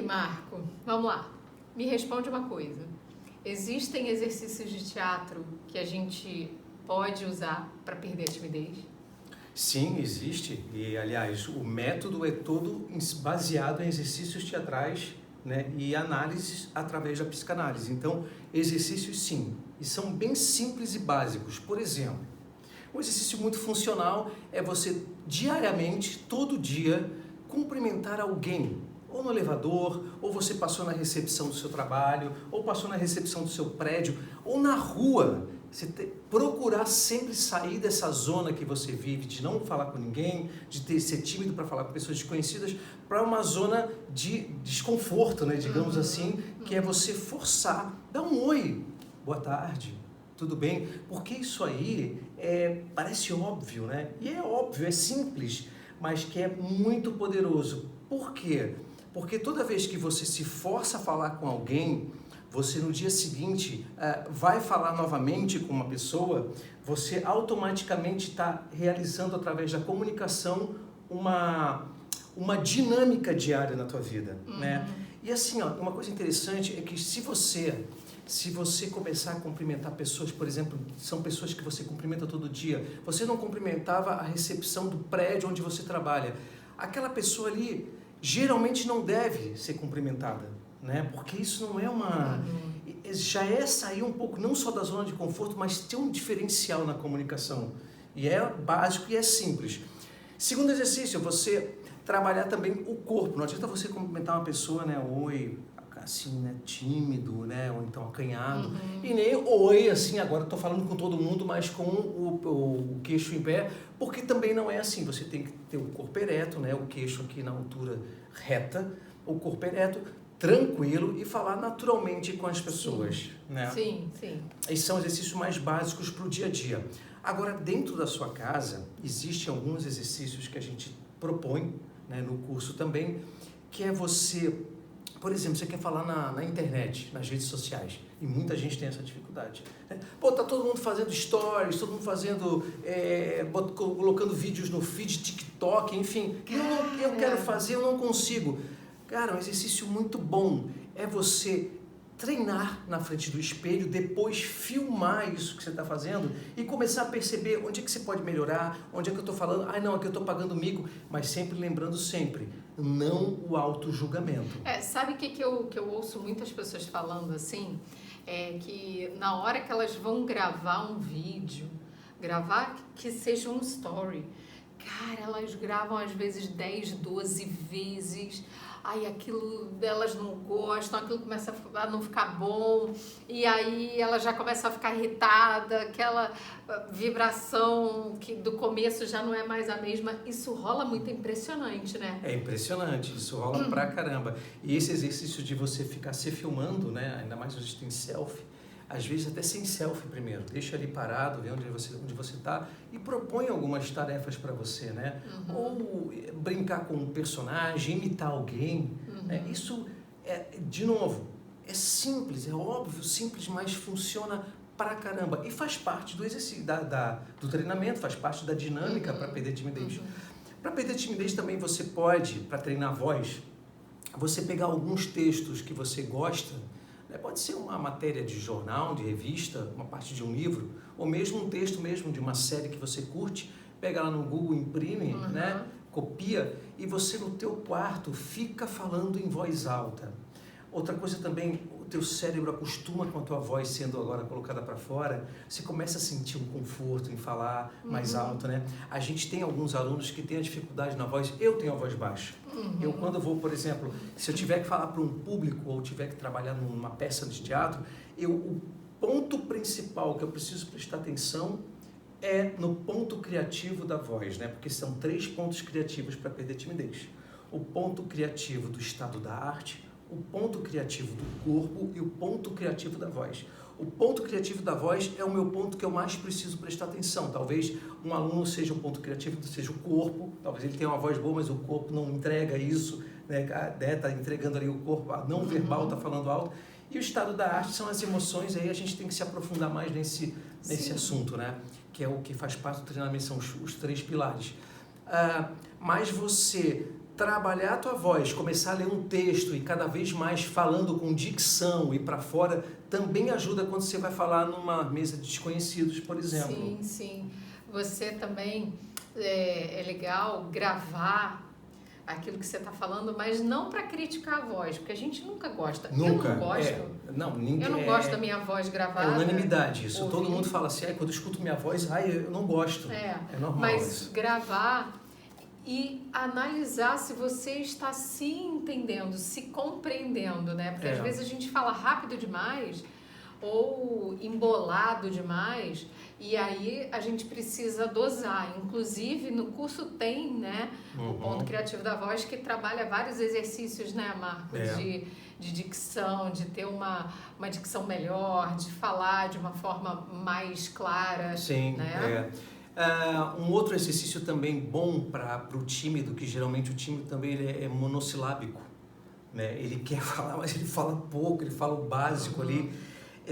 Marco, vamos lá. Me responde uma coisa. Existem exercícios de teatro que a gente pode usar para perder a timidez? Sim, existe. E, aliás, o método é todo baseado em exercícios teatrais, né, e análises através da psicanálise. Então, exercícios sim, e são bem simples e básicos. Por exemplo, um exercício muito funcional é você diariamente, todo dia, cumprimentar alguém, ou no elevador, ou você passou na recepção do seu trabalho, ou passou na recepção do seu prédio, ou na rua. Você procurar sempre sair dessa zona que você vive, de não falar com ninguém, de ser tímido para falar com pessoas desconhecidas, para uma zona de desconforto, né, digamos assim, que é você forçar, dar um oi, boa tarde, tudo bem? Porque isso aí parece óbvio, né? E é óbvio, é simples, mas que é muito poderoso. Por quê? Porque toda vez que você se força a falar com alguém, você no dia seguinte vai falar novamente com uma pessoa, você automaticamente está realizando através da comunicação uma dinâmica diária na tua vida, né? E assim, ó, uma coisa interessante é que se você começar a cumprimentar pessoas, por exemplo, são pessoas que você cumprimenta todo dia, você não cumprimentava a recepção do prédio onde você trabalha, aquela pessoa ali geralmente não deve ser cumprimentada, né? Porque isso não é já é sair um pouco, não só da zona de conforto, mas ter um diferencial na comunicação. E é básico e é simples. Segundo exercício, você trabalhar também o corpo. Não adianta você cumprimentar uma pessoa, né? Oi, assim, né? Tímido, né? Ou então acanhado. E nem oi, assim, agora estou falando com todo mundo, mas com o queixo em pé, porque também não é assim. Você tem que ter o corpo ereto, né? O queixo aqui na altura reta, o corpo ereto, tranquilo e falar naturalmente com as pessoas. Sim, né? Sim, sim. Esses são exercícios mais básicos para o dia a dia. Agora, dentro da sua casa, existem alguns exercícios que a gente propõe, né, no curso também, que é você, por exemplo, você quer falar na internet, nas redes sociais, e muita gente tem essa dificuldade. Né? Pô, tá todo mundo fazendo stories, todo mundo fazendo, colocando vídeos no feed, TikTok, enfim. Eu quero fazer, eu não consigo. Cara, um exercício muito bom é você treinar na frente do espelho, depois filmar isso que você está fazendo e começar a perceber onde é que você pode melhorar, onde é que eu estou falando, não, aqui eu estou pagando mico, mas sempre lembrando sempre, não o auto-julgamento. Sabe o que eu ouço muitas pessoas falando assim? É que na hora que elas vão gravar um vídeo, gravar que seja um story, cara, elas gravam às vezes 10, 12 vezes, aí aquilo delas não gostam, aquilo começa a não ficar bom, e aí ela já começa a ficar irritada, aquela vibração que do começo já não é mais a mesma. Isso rola muito, impressionante, né? É impressionante, isso rola pra caramba. E esse exercício de você ficar se filmando, né? Ainda mais hoje tem selfie, às vezes até sem selfie primeiro, deixa ali parado, vê onde você está e propõe algumas tarefas para você, né? Ou brincar com um personagem, imitar alguém, né? Isso, de novo, é simples, é óbvio, simples, mas funciona pra caramba e faz parte do exercício, do treinamento, faz parte da dinâmica para perder timidez. Para perder timidez também você pode, para treinar a voz, você pegar alguns textos que você gosta. Pode ser uma matéria de jornal, de revista, uma parte de um livro, ou mesmo um texto mesmo de uma série que você curte, pega lá no Google, imprime, né? Copia e você no teu quarto fica falando em voz alta. Outra coisa também, o teu cérebro acostuma com a tua voz sendo agora colocada para fora, você começa a sentir um conforto em falar mais alto, né? A gente tem alguns alunos que têm a dificuldade na voz, eu tenho a voz baixa. Eu quando vou, por exemplo, se eu tiver que falar para um público ou tiver que trabalhar numa peça de teatro, o ponto principal que eu preciso prestar atenção é no ponto criativo da voz, né? Porque são 3 pontos criativos para perder timidez. O ponto criativo do estado da arte, o ponto criativo do corpo e o ponto criativo da voz. O ponto criativo da voz é o meu ponto que eu mais preciso prestar atenção. Talvez um aluno seja o ponto criativo, seja o corpo, talvez ele tenha uma voz boa, mas o corpo não entrega isso, né? Tá entregando ali o corpo, a não verbal está falando alto. E o estado da arte são as emoções, aí a gente tem que se aprofundar mais nesse assunto, né? Que é o que faz parte do treinamento, são os 3 pilares. Mas você trabalhar a tua voz, começar a ler um texto e cada vez mais falando com dicção e para fora, também ajuda quando você vai falar numa mesa de desconhecidos, por exemplo. Sim, sim. Você também é legal gravar aquilo que você está falando, mas não para criticar a voz, porque a gente nunca gosta. Nunca. Eu não gosto. Ninguém, eu não gosto da minha voz gravada. É unanimidade isso. Ouvir. Todo mundo fala assim, quando eu escuto minha voz, eu não gosto. É normal. Mas isso. gravar e analisar se você está se entendendo, se compreendendo, né? Porque às vezes a gente fala rápido demais ou embolado demais e aí a gente precisa dosar. Inclusive no curso tem, né, o Ponto Criativo da Voz, que trabalha vários exercícios, né, Marco, de dicção, de ter uma dicção melhor, de falar de uma forma mais clara. Sim, né? Um outro exercício também bom para o tímido, que geralmente o tímido também ele é monossilábico, né? Ele quer falar, mas ele fala pouco, ele fala o básico ali.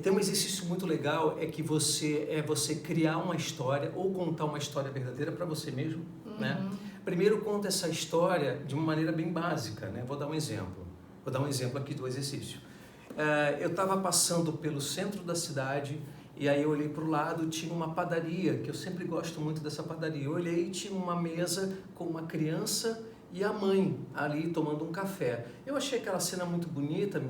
Tem um exercício muito legal, que você criar uma história ou contar uma história verdadeira para você mesmo, né? Primeiro conta essa história de uma maneira bem básica, né? Vou dar um exemplo aqui do exercício. Eu estava passando pelo centro da cidade e aí eu olhei para o lado, tinha uma padaria, que eu sempre gosto muito dessa padaria. Eu olhei e tinha uma mesa com uma criança e a mãe ali tomando um café. Eu achei aquela cena muito bonita,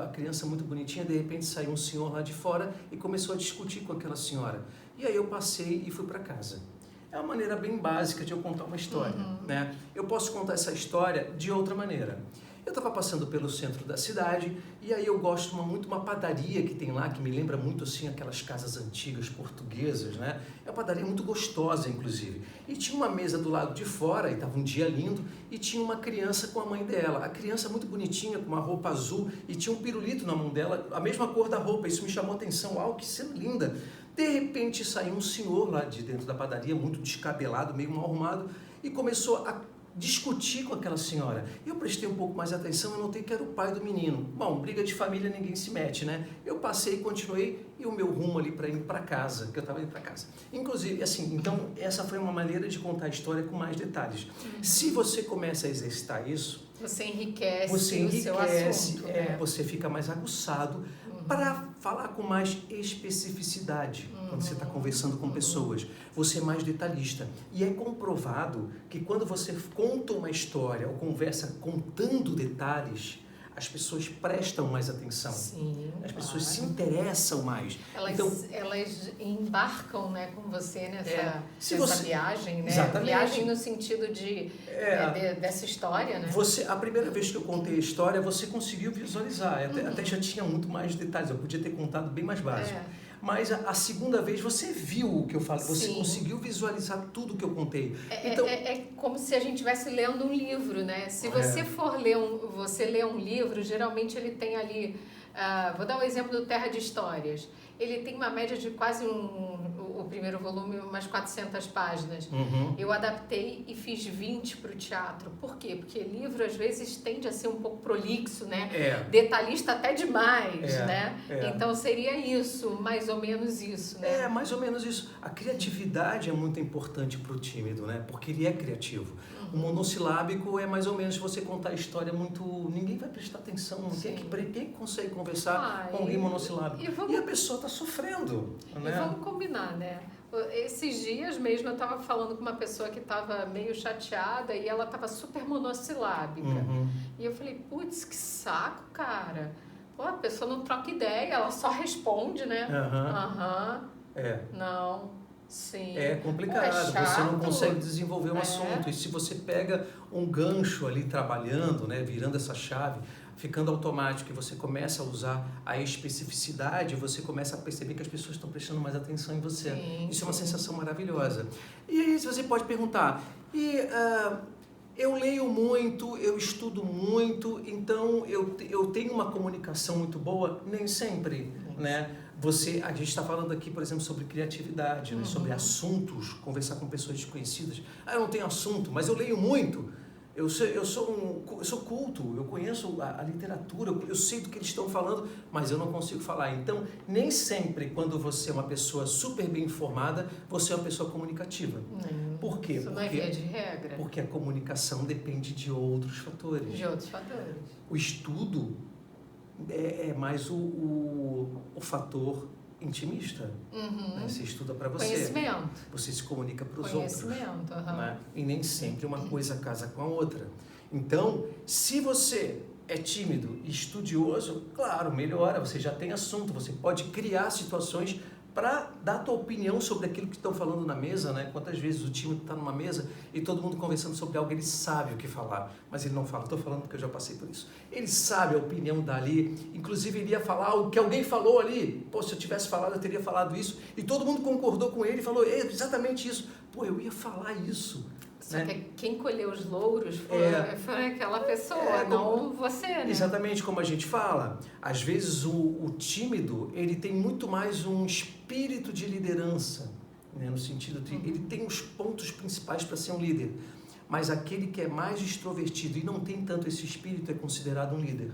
a criança muito bonitinha, de repente saiu um senhor lá de fora e começou a discutir com aquela senhora. E aí eu passei e fui para casa. É uma maneira bem básica de eu contar uma história, né? Eu posso contar essa história de outra maneira. Eu estava passando pelo centro da cidade e aí eu gosto muito de uma padaria que tem lá, que me lembra muito assim aquelas casas antigas portuguesas, né? É uma padaria muito gostosa, inclusive. E tinha uma mesa do lado de fora, e estava um dia lindo, e tinha uma criança com a mãe dela. A criança muito bonitinha, com uma roupa azul, e tinha um pirulito na mão dela, a mesma cor da roupa. Isso me chamou a atenção. Uau, que cena linda! De repente saiu um senhor lá de dentro da padaria, muito descabelado, meio mal arrumado, e começou a discutir com aquela senhora. Eu prestei um pouco mais de atenção e notei que era o pai do menino. Bom, briga de família ninguém se mete, né? Eu passei e continuei e o meu rumo ali para ir para casa, que eu estava indo para casa. Inclusive, assim, então essa foi uma maneira de contar a história com mais detalhes. Se você começa a exercitar isso, você enriquece o seu assunto, né? Você fica mais aguçado para falar com mais especificidade quando você está conversando com pessoas. Você é mais detalhista. E é comprovado que quando você conta uma história ou conversa contando detalhes, as pessoas prestam mais atenção. Sim, as pessoas se interessam mais. Elas embarcam, né, com você nessa viagem, né? Exatamente. Viagem no sentido dessa história, né? A primeira vez que eu contei a história, você conseguiu visualizar. Até já tinha muito mais detalhes. Eu podia ter contado bem mais básico. Mas a segunda vez você viu o que eu falei, você conseguiu visualizar tudo o que eu contei. Então, é como se a gente estivesse lendo um livro, né? Se você for ler um livro, geralmente ele tem ali, vou dar um exemplo do Terra de Histórias. Ele tem uma média de quase o primeiro volume, umas 400 páginas. Eu adaptei e fiz 20 para o teatro. Por quê? Porque livro, às vezes, tende a ser um pouco prolixo, né? Detalhista até demais, né? Então, seria isso, mais ou menos isso, né? Mais ou menos isso. A criatividade é muito importante para o tímido, né? Porque ele é criativo. O monossilábico é mais ou menos se você contar a história muito... Ninguém vai prestar atenção. Quem consegue conversar com alguém monossilábico? E a pessoa está sofrendo. Né? E vamos combinar, né? Esses dias mesmo eu estava falando com uma pessoa que estava meio chateada e ela estava super monossilábica. E eu falei, putz, que saco, cara. Pô, a pessoa não troca ideia, ela só responde, né? Não. Sim. É complicado, você não consegue desenvolver um assunto. E se você pega um gancho ali trabalhando, né, virando essa chave, ficando automático e você começa a usar a especificidade, você começa a perceber que as pessoas estão prestando mais atenção em você. Isso é uma sensação maravilhosa. E aí você pode perguntar, eu leio muito, eu estudo muito, então eu tenho uma comunicação muito boa? Nem sempre, né? A gente está falando aqui, por exemplo, sobre criatividade, né? Sobre assuntos, conversar com pessoas desconhecidas. Eu não tenho assunto, mas eu leio muito. Eu sou culto, eu conheço a literatura, eu sei do que eles estão falando, mas eu não consigo falar. Então, nem sempre quando você é uma pessoa super bem informada, você é uma pessoa comunicativa. Por quê? Isso não é via de regra. Porque a comunicação depende de outros fatores. De outros fatores. O estudo é mais o fator intimista. Né? Você estuda para você. Conhecimento. Você se comunica para os outros. Conhecimento. Né? E nem sempre uma coisa casa com a outra. Então, se você é tímido e estudioso, claro, melhora, você já tem assunto, você pode criar situações para dar a tua opinião sobre aquilo que estão falando na mesa, né? Quantas vezes o tímido está numa mesa e todo mundo conversando sobre algo, ele sabe o que falar, mas ele não fala. Estou falando porque eu já passei por isso. Ele sabe a opinião dali, inclusive ele ia falar o que alguém falou ali. Pô, se eu tivesse falado, eu teria falado isso. E todo mundo concordou com ele e falou, exatamente isso. Pô, eu ia falar isso. Só né? que quem colheu os louros foi aquela pessoa, não você, né? Exatamente como a gente fala. Às vezes o tímido, ele tem muito mais um espírito de liderança, né? No sentido de ele tem os pontos principais para ser um líder. Mas aquele que é mais extrovertido e não tem tanto esse espírito é considerado um líder.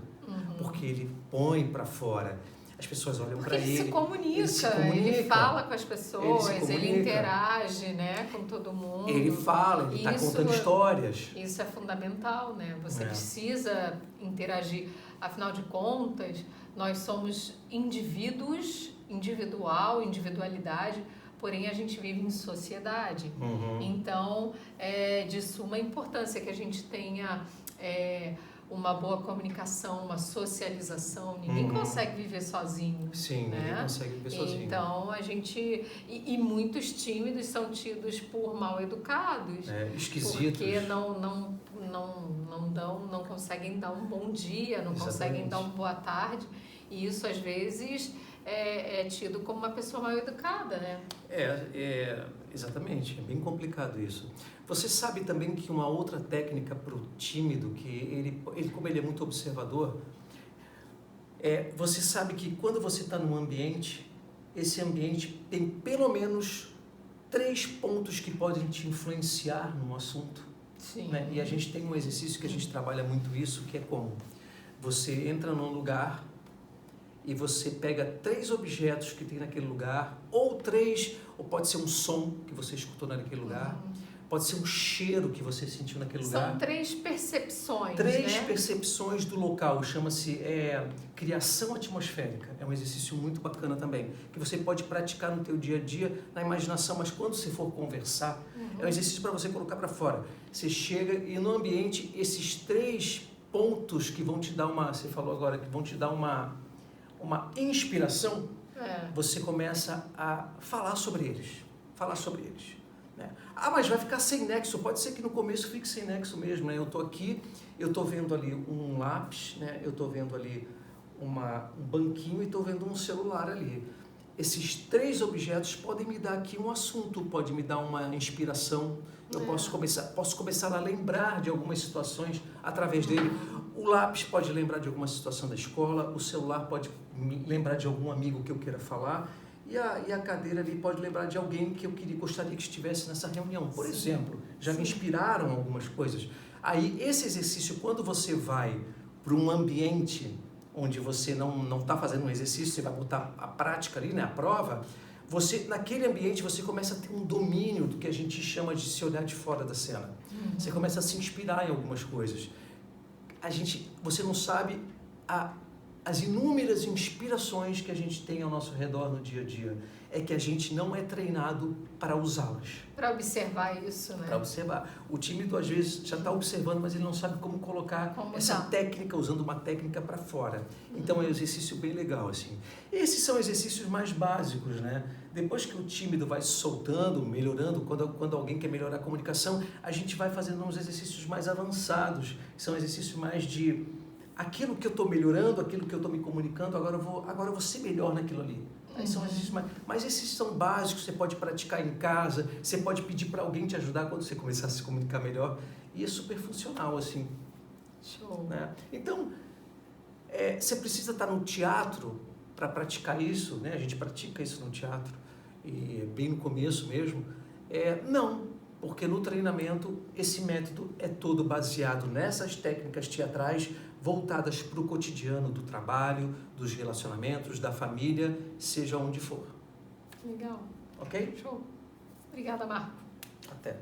Porque ele põe para fora. As pessoas olham para ele. Ele se comunica, ele fala com as pessoas, ele interage, né, com todo mundo. Ele fala, ele está contando histórias. Isso é fundamental, né? Você precisa interagir. Afinal de contas, nós somos individualidade, porém a gente vive em sociedade. Então, é de suma importância que a gente tenha uma boa comunicação, uma socialização. Ninguém consegue viver sozinho. Sim, né? ninguém consegue viver sozinho. Então, a gente... E muitos tímidos são tidos por mal educados. Esquisitos. Porque não conseguem dar um bom dia, não conseguem dar uma boa tarde. E isso, às vezes, é tido como uma pessoa mal educada, né? Exatamente. É bem complicado isso. Você sabe também que uma outra técnica para o tímido, que ele como ele é muito observador, você sabe que quando você está num ambiente, esse ambiente tem pelo menos 3 pontos que podem te influenciar num assunto. Sim. Né? E a gente tem um exercício que a gente trabalha muito isso, que é como você entra num lugar e você pega 3 objetos que tem naquele lugar, ou pode ser um som que você escutou naquele lugar, pode ser um cheiro que você sentiu naquele lugar. São 3 percepções, 3 né? percepções do local, chama-se criação atmosférica. É um exercício muito bacana também, que você pode praticar no teu dia a dia, na imaginação, mas quando você for conversar, é um exercício para você colocar para fora. Você chega e no ambiente, esses 3 pontos que vão te dar você falou agora, que vão te dar uma inspiração, você começa a falar sobre eles. Né? Mas vai ficar sem nexo. Pode ser que no começo fique sem nexo mesmo. Né? Eu estou aqui, eu estou vendo ali um lápis, né? Eu estou vendo ali um banquinho e estou vendo um celular ali. Esses 3 objetos podem me dar aqui um assunto, pode me dar uma inspiração. Eu posso começar a lembrar de algumas situações através dele. O lápis pode lembrar de alguma situação da escola, o celular pode me lembrar de algum amigo que eu queira falar, e a cadeira ali pode lembrar de alguém que eu gostaria que estivesse nessa reunião. Por exemplo, já me inspiraram algumas coisas. Aí, esse exercício, quando você vai para um ambiente onde você não está fazendo um exercício, você vai botar a prática ali, né, a prova, naquele ambiente você começa a ter um domínio do que a gente chama de se olhar de fora da cena. Você começa a se inspirar em algumas coisas. Você não sabe as inúmeras inspirações que a gente tem ao nosso redor no dia a dia. É que a gente não é treinado para usá-las. Para observar isso, né? Para observar. O tímido, às vezes, já está observando, mas ele não sabe como colocar essa técnica, usando uma técnica para fora. Então, é um exercício bem legal, assim. Esses são exercícios mais básicos, né? Depois que o tímido vai soltando, melhorando, quando alguém quer melhorar a comunicação, a gente vai fazendo uns exercícios mais avançados. São exercícios mais de aquilo que eu estou melhorando, aquilo que eu estou me comunicando, agora eu vou ser melhor naquilo ali. São exercícios mas esses são básicos, você pode praticar em casa, você pode pedir para alguém te ajudar quando você começar a se comunicar melhor, e é super funcional, assim. Show. Né? Então, você precisa estar no teatro para praticar isso, né? A gente pratica isso no teatro, e bem no começo mesmo. Não, porque no treinamento esse método é todo baseado nessas técnicas teatrais voltadas para o cotidiano do trabalho, dos relacionamentos, da família, seja onde for. Legal. Ok? Show. Obrigada, Marco. Até.